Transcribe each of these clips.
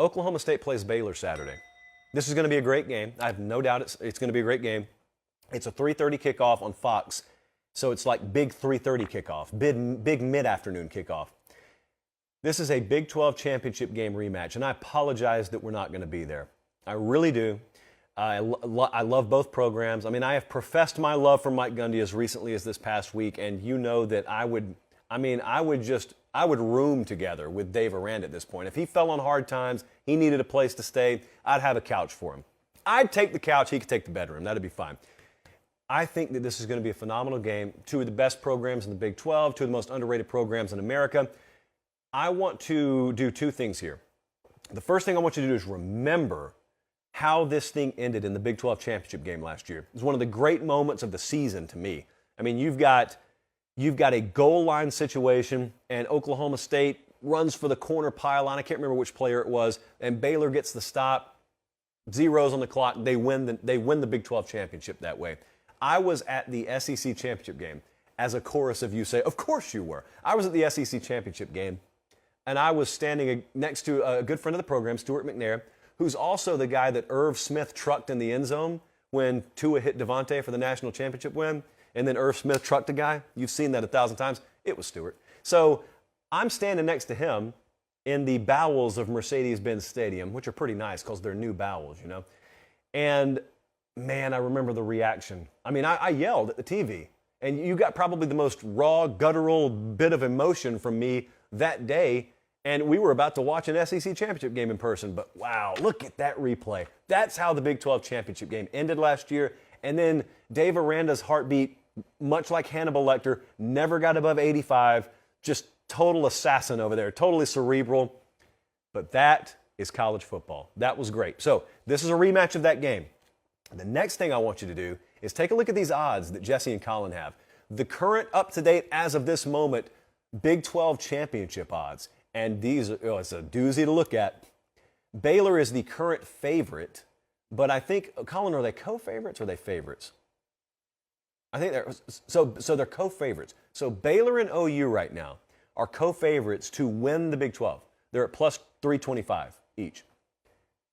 Oklahoma State plays Baylor Saturday. This is going to be a great game. I have no doubt it's going to be a great game. It's a 3:30 kickoff on Fox, so it's like big 3:30 kickoff, big mid-afternoon kickoff. This is a Big 12 championship game rematch, and I apologize that we're not going to be there. I really do. I love both programs. I mean, I have professed my love for Mike Gundy as recently as this past week, and you know that I would room together with Dave Aranda at this point. If he fell on hard times, he needed a place to stay, I'd have a couch for him. I'd take the couch, he could take the bedroom. That'd be fine. I think that this is going to be a phenomenal game. Two of the best programs in the Big 12, two of the most underrated programs in America. I want to do two things here. The first thing I want you to do is remember how this thing ended in the Big 12 championship game last year. It was one of the great moments of the season to me. I mean, you've got a goal line situation, and Oklahoma State runs for the corner pylon. I can't remember which player it was, and Baylor gets the stop. Zeros on the clock. They win the Big 12 championship that way. I was at the SEC championship game. As a chorus of you say, of course you were. I was at the SEC championship game, and I was standing next to a good friend of the program, Stuart McNair, who's also the guy that Irv Smith trucked in the end zone when Tua hit Devontae for the national championship win, and then Irv Smith trucked a guy. You've seen that 1,000 times. It was Stuart. So I'm standing next to him in the bowels of Mercedes-Benz Stadium, which are pretty nice because they're new bowels, you know. And, man, I remember the reaction. I mean, I yelled at the TV. And you got probably the most raw, guttural bit of emotion from me that day. And we were about to watch an SEC championship game in person. But, wow, look at that replay. That's how the Big 12 championship game ended last year. And then Dave Aranda's heartbeat, much like Hannibal Lecter, never got above 85. Just total assassin over there, totally cerebral. But that is college football. That was great. So this is a rematch of that game. The next thing I want you to do is take a look at these odds that Jesse and Colin have. The current up-to-date, as of this moment, Big 12 championship odds. And these, it's a doozy to look at. Baylor is the current favorite, but I think, Colin, are they co-favorites or are they favorites? I think they're co-favorites. So Baylor and OU right now are co-favorites to win the Big 12. They're at plus 325 each.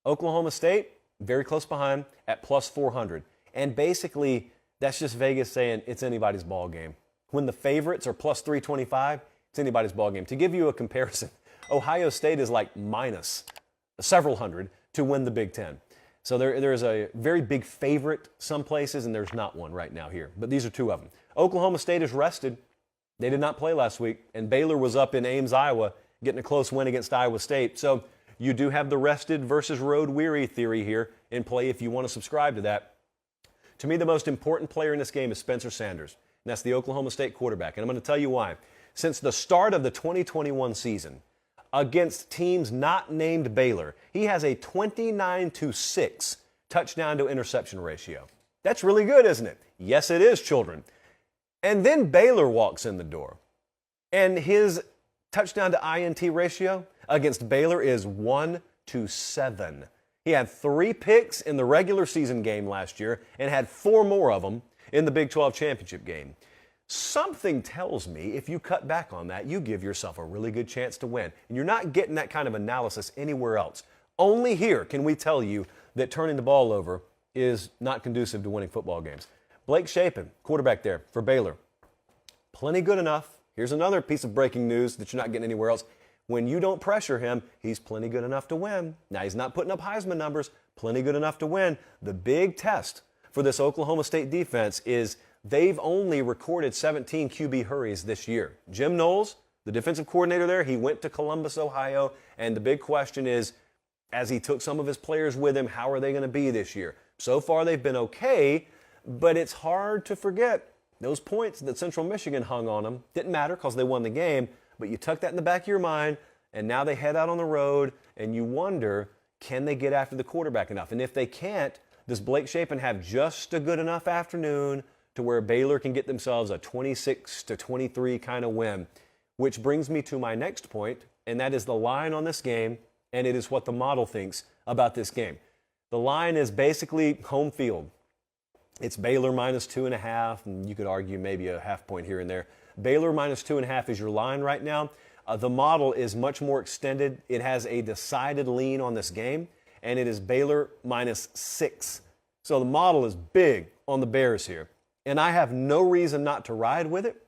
Oklahoma State, very close behind, at plus 400. And basically, that's just Vegas saying it's anybody's ball game. When the favorites are plus 325, it's anybody's ball game. To give you a comparison, Ohio State is like minus several hundred to win the Big Ten. So there's a very big favorite some places, and there's not one right now here. But these are two of them. Oklahoma State is rested. They did not play last week, and Baylor was up in Ames, Iowa, getting a close win against Iowa State. So you do have the rested versus road weary theory here in play if you want to subscribe to that. To me, the most important player in this game is Spencer Sanders, and that's the Oklahoma State quarterback. And I'm going to tell you why. Since the start of the 2021 season, against teams not named Baylor, he has a 29-6 touchdown to interception ratio. That's really good, isn't it? Yes, it is, children. And then Baylor walks in the door, and his touchdown to INT ratio against Baylor is 1-7. He had 3 picks in the regular season game last year and had 4 more of them in the Big 12 championship game. Something tells me if you cut back on that, you give yourself a really good chance to win. And you're not getting that kind of analysis anywhere else. Only here can we tell you that turning the ball over is not conducive to winning football games. Blake Shapen, quarterback there for Baylor. Plenty good enough. Here's another piece of breaking news that you're not getting anywhere else. When you don't pressure him, he's plenty good enough to win. Now, he's not putting up Heisman numbers, plenty good enough to win. The big test for this Oklahoma State defense is they've only recorded 17 QB hurries this year. Jim Knowles, the defensive coordinator there, he went to Columbus, Ohio, and the big question is, as he took some of his players with him, how are they going to be this year? So far, they've been okay, but it's hard to forget those points that Central Michigan hung on them. Didn't matter because they won the game, but you tuck that in the back of your mind, and now they head out on the road, and you wonder, can they get after the quarterback enough? And if they can't, does Blake Shapen have just a good enough afternoon to where Baylor can get themselves a 26-23 kind of win? Which brings me to my next point, and that is the line on this game, and it is what the model thinks about this game. The line is basically home field. It's Baylor minus 2.5, and you could argue maybe a half point here and there. Baylor minus 2.5 is your line right now. The model is much more extended. It has a decided lean on this game, and it is Baylor -6. So the model is big on the Bears here. And I have no reason not to ride with it.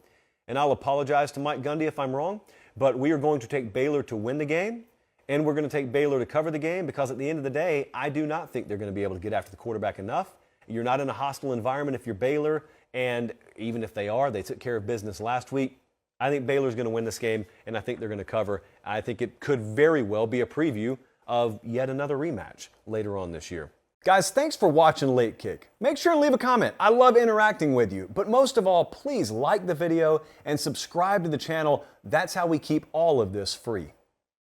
And I'll apologize to Mike Gundy if I'm wrong, but we are going to take Baylor to win the game, and we're going to take Baylor to cover the game, because at the end of the day, I do not think they're going to be able to get after the quarterback enough. You're not in a hostile environment if you're Baylor, and even if they are, they took care of business last week. I think Baylor's going to win this game, and I think they're going to cover. I think it could very well be a preview of yet another rematch later on this year. Guys, thanks for watching Late Kick. Make sure and leave a comment. I love interacting with you. But most of all, please like the video and subscribe to the channel. That's how we keep all of this free.